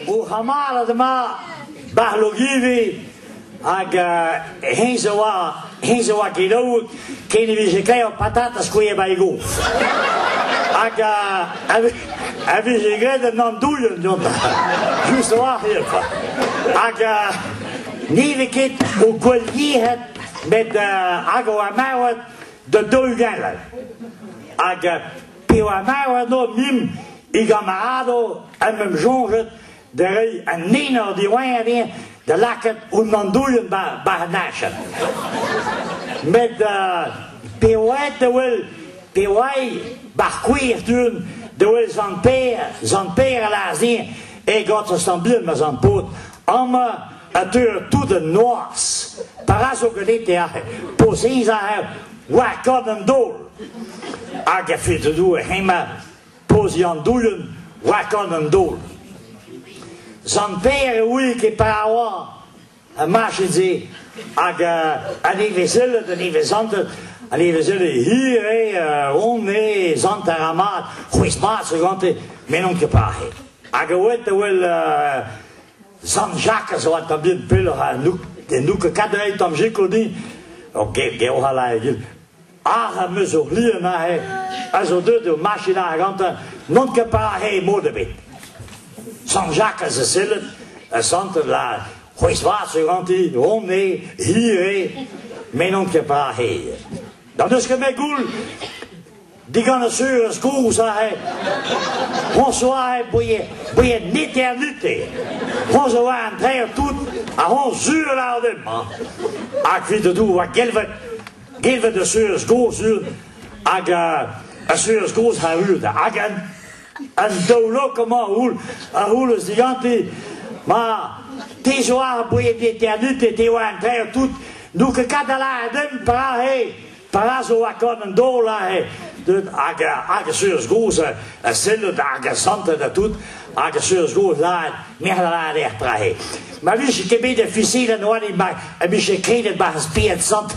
hoe gamale de ma bahlogivi ag geen zo wat kilo kunnen we ze krijgen patatas koeien bij go ag hebben ze gereden dan doen jongen juist waar hier ag nieuwe kit hoe kon je het met agua mauer de doegellen ag piwa mauer no mim igamado en mem jonge de rij en nino die wanneer de lakken om dan doen bij naschen. Met piwait wil piwai bakwier doen de wil zijn peren laten zien. Ik had ze staan binnen met zijn poot. Allemaal het deur toe de noors. Para zo geleden ja. Poseen ze hij waar kan hem door. Ik heb veel te doen. Helemaal poseen aan doen waar kan hem door. Zijn peren wil ik parawa. En marchen ze. En even zullen, en even zanten. En even zullen hier, rond, zand en ramaat. Goeie maat, ze gaan te, men ongepraat. En je weet wel, zand Jacques, zo wat dan bien pillen, de noeke katten uit om Jacques die. Oké, geel gelijk. Ah, me zo lief naar hij. En zo doet de machine aan gaan, non gepraat, hij modebit. Zand Jacques, ze zullen, en zanten la. Goeie zwaar, ze gaan te, rond, hier, men ongepraat. Dat is gemeen cool. Die gaan een zure school zeggen. Bonsoir, boeien niet hernutten. Gewoon zo aan het rijden doen. En gewoon zuur houden. Ik vind het doen wat geven de zure school zuur. Een zure school gaan huren. En doe maar hoe is die jantie. Maar die zo aan boeien niet hernutten. Die gaan het rijden doen. Nu kan ik dat laten. Para zo wat kan een dola he. De agreseurs gozen, zullen de agressanten dat doet, agreseurs gozen laat, meer laat echt praten. Maar wist je, ik heb de officiële nog niet, maar een beetje kreeg het maar gespeeld zand.